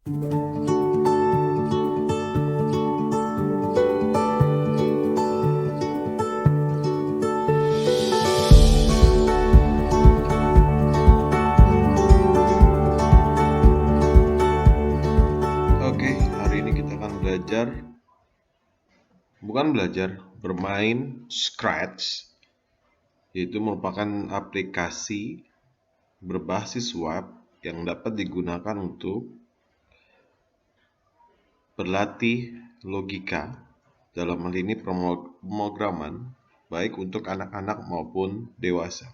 Oke, hari ini kita akan bermain Scratch, yaitu merupakan aplikasi berbasis web yang dapat digunakan untuk berlatih logika, dalam hal ini pemrograman, baik untuk anak-anak maupun dewasa.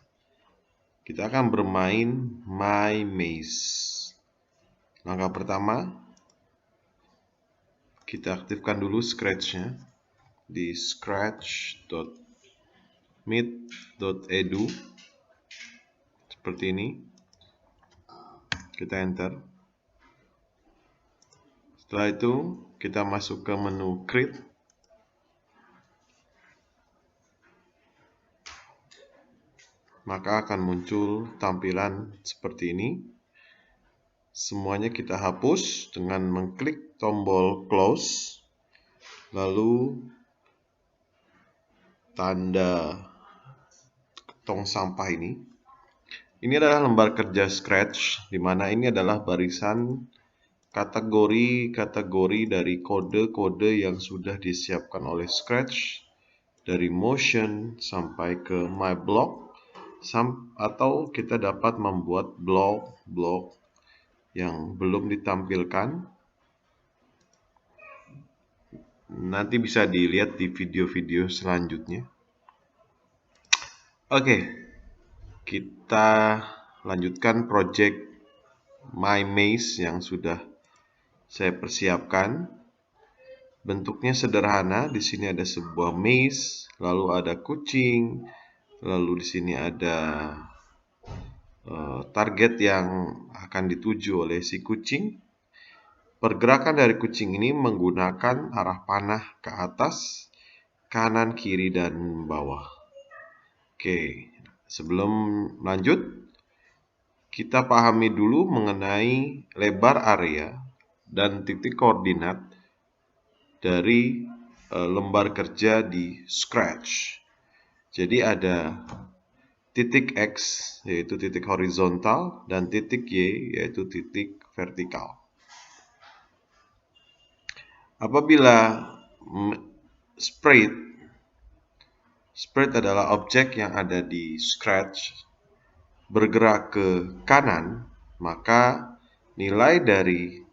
Kita akan bermain My Maze. Langkah pertama, kita aktifkan dulu Scratch-nya di scratch.meet.edu seperti ini. Kita enter. Setelah itu kita masuk ke menu Create. Maka akan muncul tampilan seperti ini. Semuanya kita hapus dengan mengklik tombol close, lalu tanda tong sampah ini. Ini adalah lembar kerja Scratch, di mana ini adalah barisan kategori-kategori dari kode-kode yang sudah disiapkan oleh Scratch, dari motion sampai ke my block, atau kita dapat membuat blok-blok yang belum ditampilkan. Nanti bisa dilihat di video-video selanjutnya. Oke, kita lanjutkan project My Maze yang sudah saya persiapkan. Bentuknya sederhana. Di sini ada sebuah maze, lalu ada kucing, lalu di sini ada target yang akan dituju oleh si kucing. Pergerakan dari kucing ini menggunakan arah panah ke atas, kanan, kiri, dan bawah. Oke, sebelum lanjut, kita pahami dulu mengenai lebar area dan titik koordinat dari lembar kerja di Scratch. Jadi ada titik X, yaitu titik horizontal, dan titik Y, yaitu titik vertikal. Apabila sprite adalah objek yang ada di Scratch bergerak ke kanan, maka nilai dari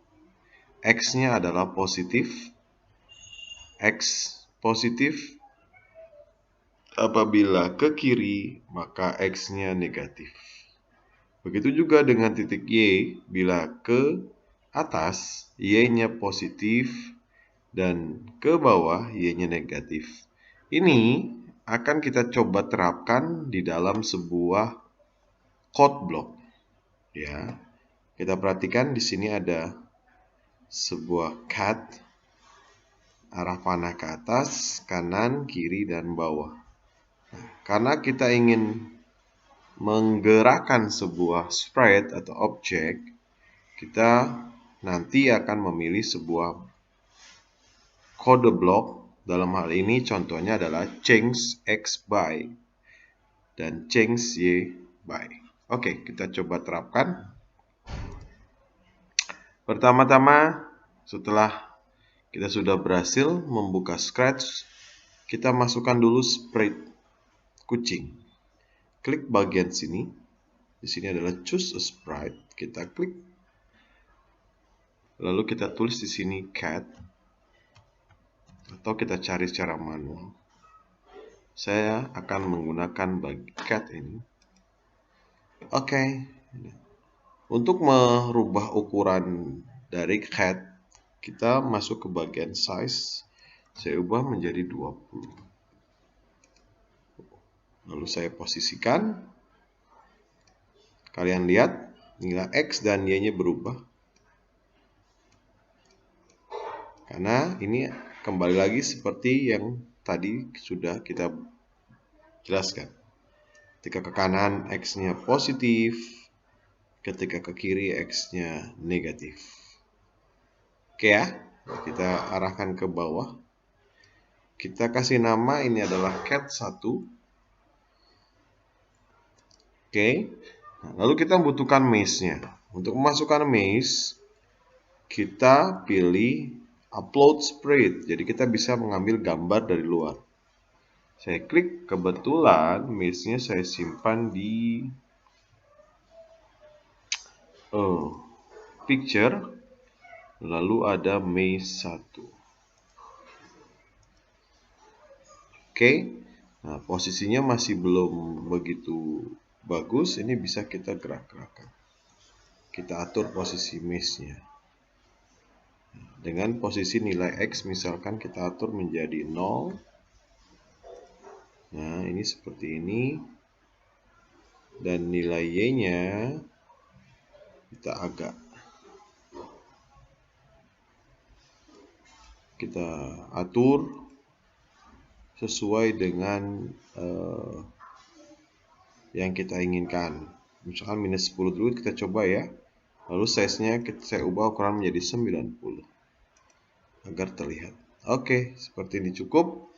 X-nya adalah positif. X positif. Apabila ke kiri, maka X-nya negatif. Begitu juga dengan titik Y, bila ke atas, Y-nya positif, dan ke bawah, Y-nya negatif. Ini akan kita coba terapkan di dalam sebuah code block. Ya, kita perhatikan di sini ada sebuah cat, arah panah ke atas, kanan, kiri, dan bawah. Karena kita ingin menggerakkan sebuah sprite atau objek, kita nanti akan memilih sebuah kode blok. Dalam hal ini contohnya adalah change X by dan change Y by. Oke, kita coba terapkan. Pertama-tama, setelah kita sudah berhasil membuka Scratch, kita masukkan dulu sprite kucing. Klik bagian sini. Di sini adalah choose a sprite. Kita klik. Lalu kita tulis di sini cat. Atau kita cari secara manual. Saya akan menggunakan cat ini. Oke. Untuk merubah ukuran dari cat, kita masuk ke bagian size. Saya ubah menjadi 20. Lalu saya posisikan. Kalian lihat, nilai X dan Y-nya berubah. Karena ini kembali lagi seperti yang tadi sudah kita jelaskan. Ketika ke kanan, X-nya positif. Ketika ke kiri, X-nya negatif. Oke ya, kita arahkan ke bawah. Kita kasih nama, ini adalah cat 1. Oke. Nah, lalu kita membutuhkan maze-nya. Untuk memasukkan maze, kita pilih upload sprite. Jadi kita bisa mengambil gambar dari luar. Saya klik, kebetulan maze-nya saya simpan di picture, lalu ada maze 1. Oke. Nah, posisinya masih belum begitu bagus. Ini bisa kita gerak-gerakkan. Kita atur posisi maze-nya. Dengan posisi nilai X misalkan kita atur menjadi 0. Nah, ini seperti ini. Dan nilai Y-nya kita atur sesuai dengan yang kita inginkan. Misalkan minus 10 dulu, kita coba ya. Lalu size-nya saya ubah ukuran menjadi 90 agar terlihat. Oke, seperti ini cukup.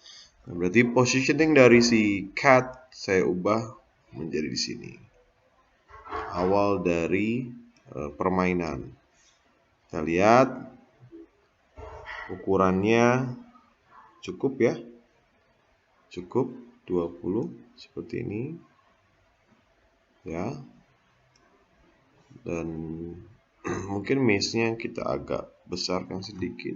Nah, berarti positioning dari si cat saya ubah menjadi di sini. Awal dari permainan. Kita lihat ukurannya cukup ya. Cukup 20 seperti ini. Ya. Dan mungkin maze-nya kita agak besarkan sedikit.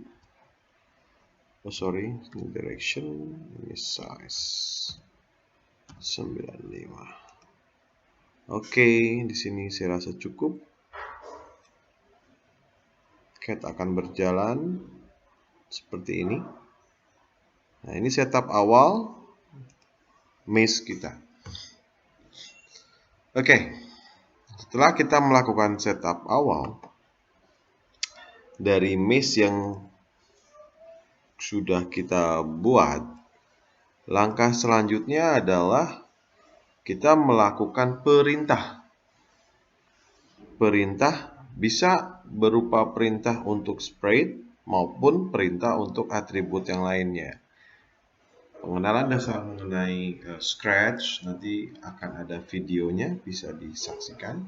Direction, ini size 95. Oke, di sini saya rasa cukup. Cat akan berjalan seperti ini. Nah, ini setup awal maze kita. Oke. Setelah kita melakukan setup awal dari maze yang sudah kita buat, langkah selanjutnya adalah kita melakukan perintah. Perintah bisa berupa perintah untuk sprite maupun perintah untuk atribut yang lainnya. Pengenalan dasar mengenai Scratch nanti akan ada videonya, bisa disaksikan.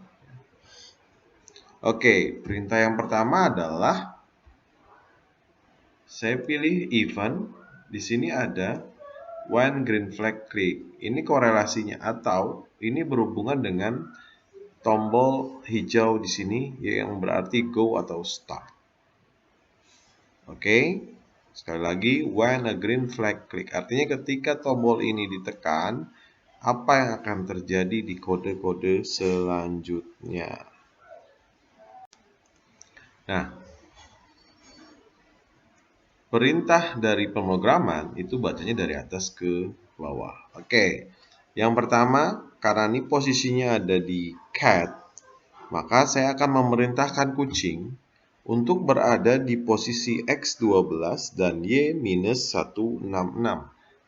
Oke, perintah yang pertama adalah saya pilih event. Di sini ada when green flag click. Ini korelasinya atau ini berhubungan dengan tombol hijau di sini yang berarti go atau start. Oke. Sekali lagi, when a green flag click. Artinya ketika tombol ini ditekan, apa yang akan terjadi di kode-kode selanjutnya. Nah, perintah dari pemrograman itu bacanya dari atas ke bawah. Oke. Yang pertama, karena ini posisinya ada di cat, maka saya akan memerintahkan kucing untuk berada di posisi X12 dan Y-166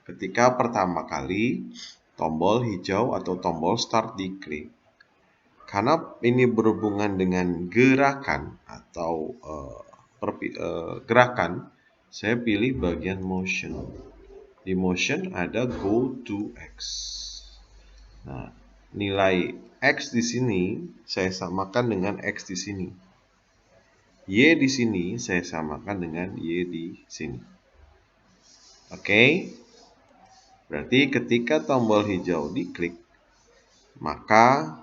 ketika pertama kali tombol hijau atau tombol start diklik. Karena ini berhubungan dengan gerakan atau gerakan, saya pilih bagian motion. Di motion ada go to X. Nah, nilai X di sini saya samakan dengan X di sini. Y di sini saya samakan dengan Y di sini. Oke. Berarti ketika tombol hijau diklik, maka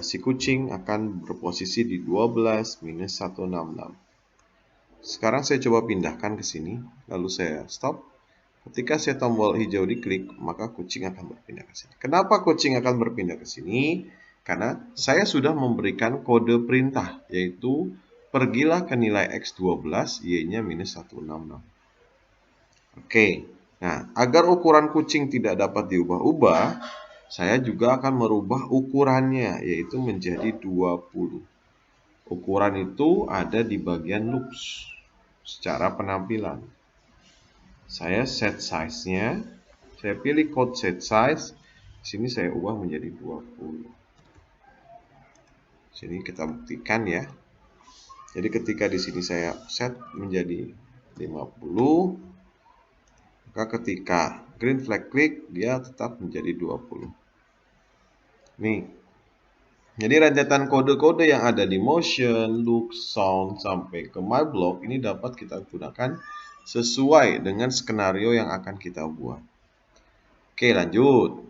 si kucing akan berposisi di 12 minus 166. Sekarang saya coba pindahkan ke sini, lalu saya stop. Ketika saya tombol hijau diklik, maka kucing akan berpindah ke sini. Kenapa kucing akan berpindah ke sini? Karena saya sudah memberikan kode perintah, yaitu pergilah ke nilai X12, Y-nya minus 166. Oke, nah agar ukuran kucing tidak dapat diubah-ubah, saya juga akan merubah ukurannya, yaitu menjadi 20. Ukuran itu ada di bagian loops, secara penampilan. Saya set size-nya, saya pilih code set size, sini saya ubah menjadi 20. Sini kita buktikan ya. Jadi ketika di sini saya set menjadi 50, maka ketika green flag klik dia tetap menjadi 20. Nih. Jadi rentetan kode-kode yang ada di motion, look, sound sampai ke my block ini dapat kita gunakan sesuai dengan skenario yang akan kita buat. Oke, lanjut.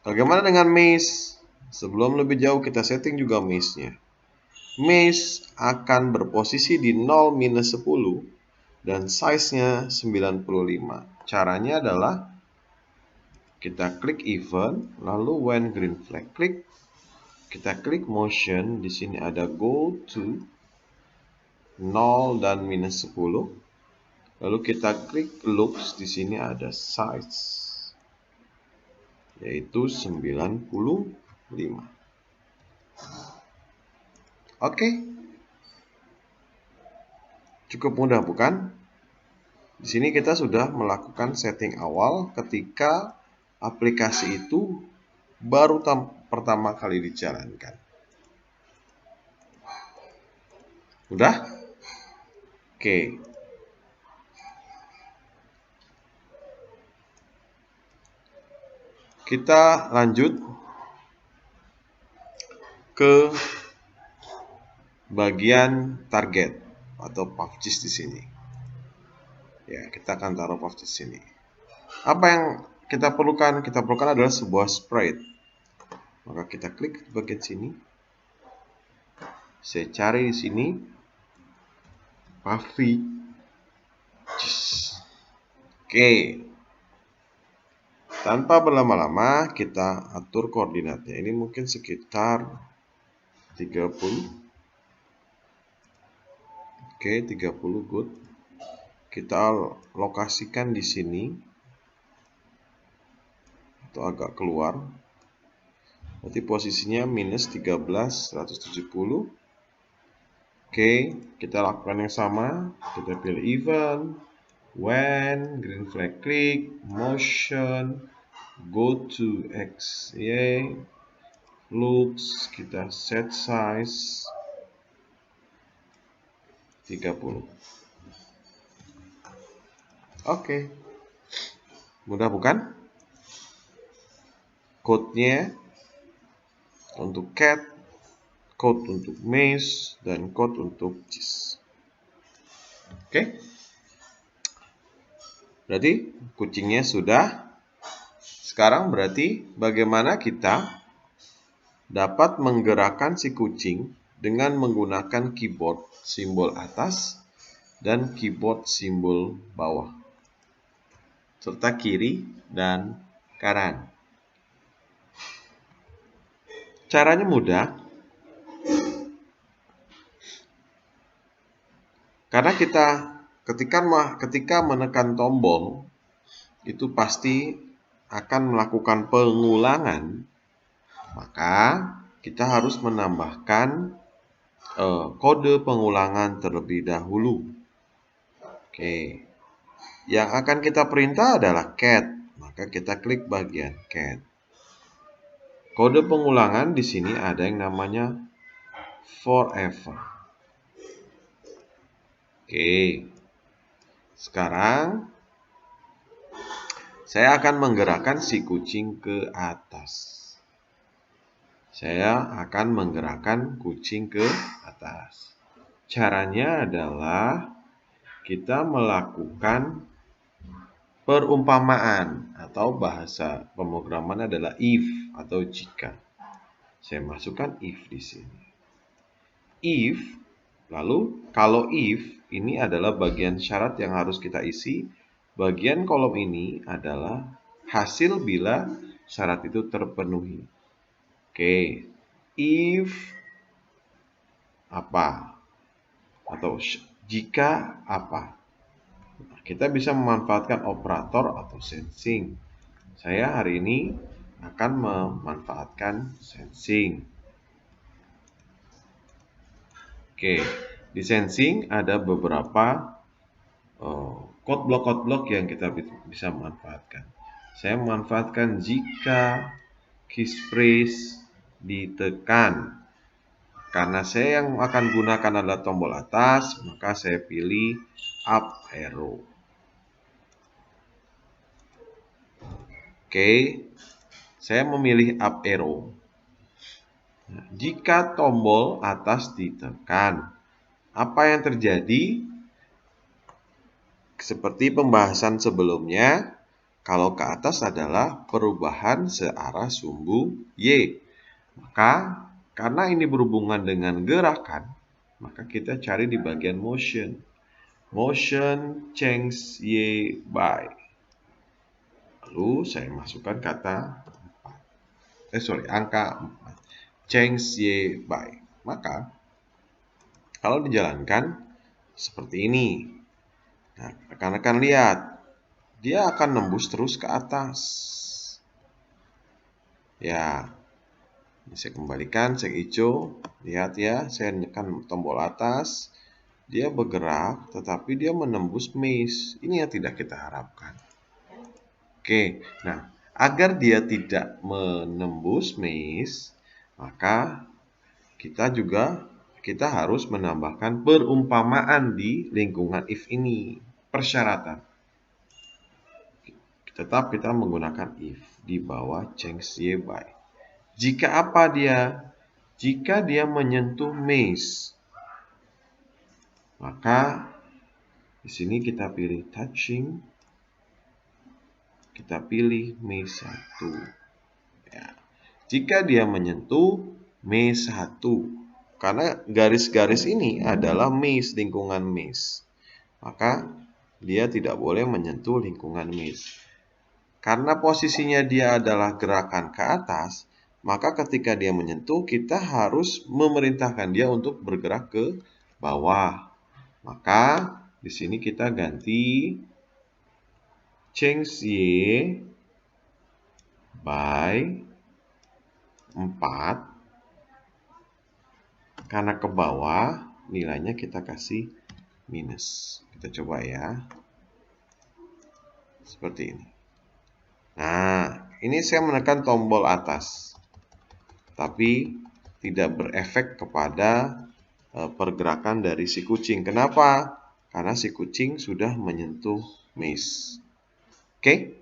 Bagaimana dengan maze? Sebelum lebih jauh kita setting juga maze-nya. Maze akan berposisi di 0 minus 10 dan size-nya 95. Caranya adalah kita klik event, lalu when green flag klik, kita klik motion, di sini ada go to 0 dan minus 10. Lalu kita klik looks, di sini ada size yaitu 95. Oke. Cukup mudah bukan? Di sini kita sudah melakukan setting awal ketika aplikasi itu baru pertama kali dijalankan. Udah? Oke. Kita lanjut ke bagian target atau pubgis di sini. Ya, kita akan taruh pubgis di sini. Apa yang kita perlukan? Kita perlukan adalah sebuah sprite. Maka kita klik di bagian sini. Saya cari di sini pubgis. Oke. Tanpa berlama-lama kita atur koordinatnya. Ini mungkin sekitar 30. Oke, 30 good. Kita lokasikan di sini atau agak keluar. Berarti posisinya minus 13, 170. Oke, kita lakukan yang sama. Kita pilih event, when, green flag klik, motion, go to X, Y, looks, kita set size 30. Oke. Mudah bukan? Code-nya untuk cat, code untuk maze, dan code untuk cheese. Oke. Berarti kucingnya sudah. Sekarang berarti bagaimana kita dapat menggerakkan si kucing dengan menggunakan keyboard simbol atas dan keyboard simbol bawah, serta kiri dan kanan. Caranya mudah, karena kita ketika menekan tombol itu pasti akan melakukan pengulangan, maka kita harus menambahkan kode pengulangan terlebih dahulu. Oke, yang akan kita perintah adalah cat, maka kita klik bagian cat. Kode pengulangan di sini ada yang namanya forever. Oke, sekarang saya akan menggerakkan si kucing ke atas. Saya akan menggerakkan kucing ke atas. Caranya adalah kita melakukan perumpamaan atau bahasa pemrograman adalah if atau jika. Saya masukkan if di sini. If, lalu kalau if ini adalah bagian syarat yang harus kita isi. Bagian kolom ini adalah hasil bila syarat itu terpenuhi. Oke, if apa atau jika apa. Nah, kita bisa memanfaatkan operator atau sensing. Saya hari ini akan memanfaatkan sensing. Oke, di sensing ada beberapa code block yang kita bisa manfaatkan. Saya memanfaatkan jika keyspace ditekan. Karena saya yang akan gunakan adalah tombol atas, maka saya pilih up arrow. Oke, saya memilih up arrow. Nah, jika tombol atas ditekan, apa yang terjadi? Seperti pembahasan sebelumnya, kalau ke atas adalah perubahan searah sumbu Y. Maka karena ini berhubungan dengan gerakan, maka kita cari di bagian motion. Motion change Y by. Lalu saya masukkan kata angka 4. Change Y by. Maka kalau dijalankan seperti ini. Nah, rekan-rekan lihat, dia akan nembus terus ke atas. Ya, ini saya kembalikan, saya hijau. Lihat ya, saya menekan tombol atas. Dia bergerak, tetapi dia menembus maze. Ini yang tidak kita harapkan. Oke, nah, agar dia tidak menembus maze, maka kita harus menambahkan perumpamaan di lingkungan if ini. Persyaratan. Tetap kita menggunakan if di bawah change Y by. Jika apa dia? Jika dia menyentuh maze, maka di sini kita pilih touching, kita pilih maze 1. Ya. Jika dia menyentuh maze 1, karena garis-garis ini adalah maze, lingkungan maze, maka dia tidak boleh menyentuh lingkungan maze. Karena posisinya dia adalah gerakan ke atas, maka ketika dia menyentuh, kita harus memerintahkan dia untuk bergerak ke bawah. Maka di sini kita ganti change Y by 4. Karena ke bawah, nilainya kita kasih minus. Kita coba ya. Seperti ini. Nah, ini saya menekan tombol atas. Tapi tidak berefek kepada pergerakan dari si kucing. Kenapa? Karena si kucing sudah menyentuh maze. Oke?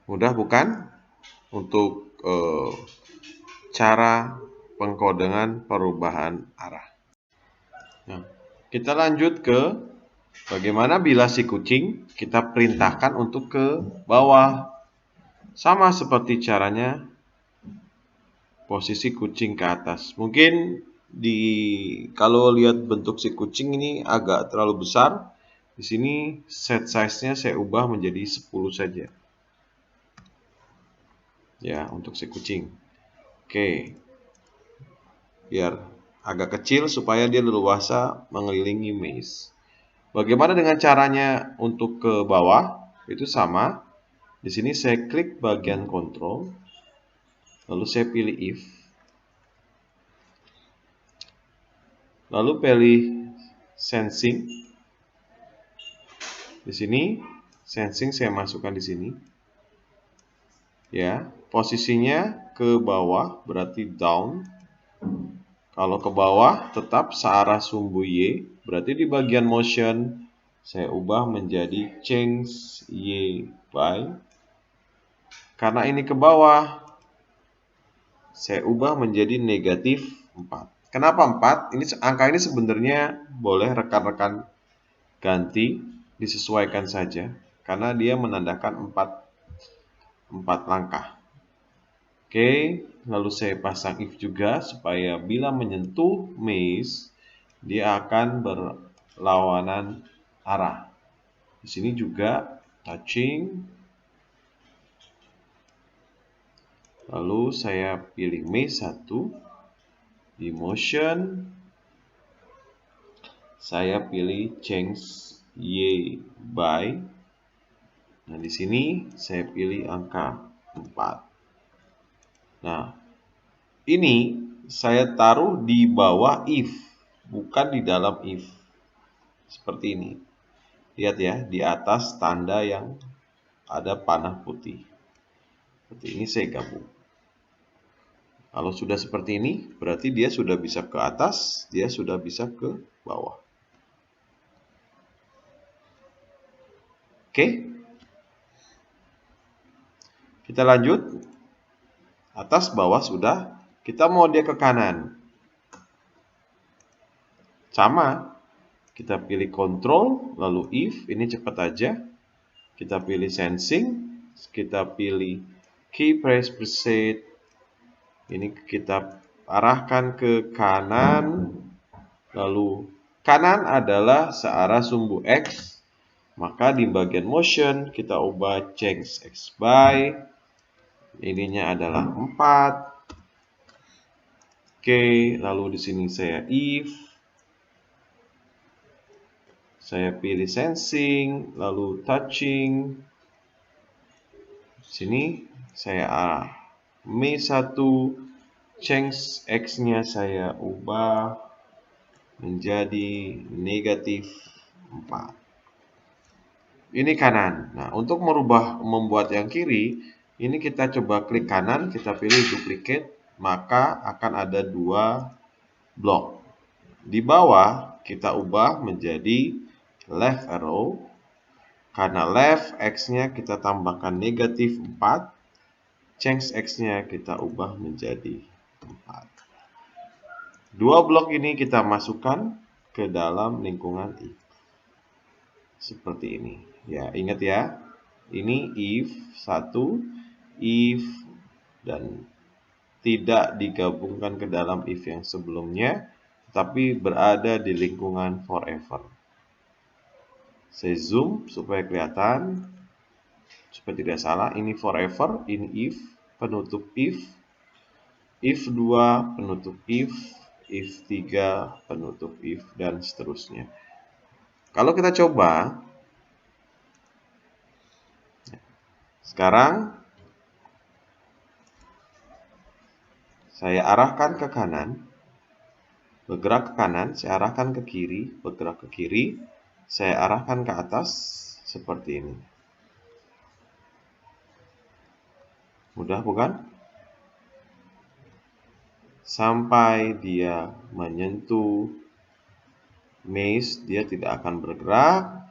Mudah bukan? Untuk cara pengkodengan perubahan arah. Nah, kita lanjut ke bagaimana bila si kucing kita perintahkan untuk ke bawah. Sama seperti caranya posisi kucing ke atas. Mungkin kalau lihat bentuk si kucing ini agak terlalu besar. Di sini set size-nya saya ubah menjadi 10 saja. Ya, untuk si kucing. Oke. Biar agak kecil supaya dia leluasa mengelilingi maze. Bagaimana dengan caranya untuk ke bawah? Itu sama. Di sini saya klik bagian control. Lalu saya pilih if. Lalu pilih sensing. Di sini sensing saya masukkan di sini. Ya, posisinya ke bawah berarti down. Kalau ke bawah tetap searah sumbu Y, berarti di bagian motion saya ubah menjadi change Y by. Karena ini ke bawah, saya ubah menjadi negatif 4. Kenapa 4? Angka ini sebenarnya boleh rekan-rekan ganti, disesuaikan saja. Karena dia menandakan 4 langkah. Oke, lalu saya pasang if juga supaya bila menyentuh maze, dia akan berlawanan arah. Di sini juga touching. Lalu saya pilih maze 1. Di motion, saya pilih change Y by. Nah, di sini saya pilih angka 4. Nah, ini saya taruh di bawah if, bukan di dalam if. Seperti ini. Lihat ya, di atas tanda yang ada panah putih. Seperti ini saya gabung. Kalau sudah seperti ini, berarti dia sudah bisa ke atas, dia sudah bisa ke bawah. Oke. Kita lanjut. Atas, bawah sudah. Kita mau dia ke kanan. Sama. Kita pilih control, lalu if, ini cepat aja. Kita pilih sensing, kita pilih key press preset. Ini kita arahkan ke kanan, lalu kanan adalah searah sumbu X, maka di bagian motion kita ubah change X by, ininya adalah 4. Oke, lalu di sini saya if, saya pilih sensing, lalu touching, sini saya arah M1, change X-nya saya ubah menjadi negatif 4. Ini kanan. Nah, untuk membuat yang kiri, ini kita coba klik kanan, kita pilih duplicate, maka akan ada 2 blok. Di bawah, kita ubah menjadi left arrow. Karena left X-nya kita tambahkan negatif 4, change X-nya kita ubah menjadi 4. 2 blok ini kita masukkan ke dalam lingkungan if. Seperti ini. Ya, ingat ya. Ini if 1, if, dan tidak digabungkan ke dalam if yang sebelumnya, tapi berada di lingkungan forever. Saya zoom supaya kelihatan, supaya tidak salah. Ini forever, ini if, penutup if 2, penutup if 3, penutup if, dan seterusnya. Kalau kita coba, sekarang saya arahkan ke kanan, bergerak ke kanan, saya arahkan ke kiri, bergerak ke kiri, saya arahkan ke atas, seperti ini. Mudah bukan? Sampai dia menyentuh maze, dia tidak akan bergerak,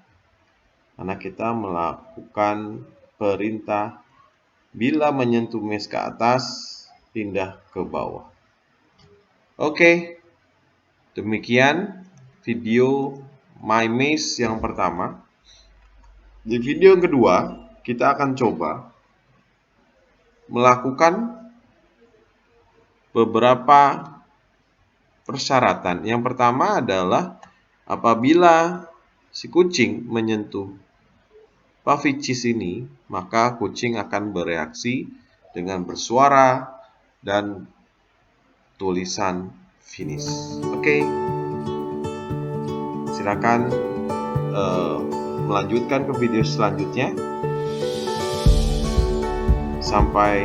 karena kita melakukan perintah bila menyentuh maze ke atas, pindah ke bawah. Oke, demikian video My Maze yang pertama. Di video yang kedua, kita akan coba melakukan beberapa persyaratan. Yang pertama adalah apabila si kucing menyentuh Pavici's ini, maka kucing akan bereaksi dengan bersuara dan tulisan finish. Oke. Silakan melanjutkan ke video selanjutnya. Sampai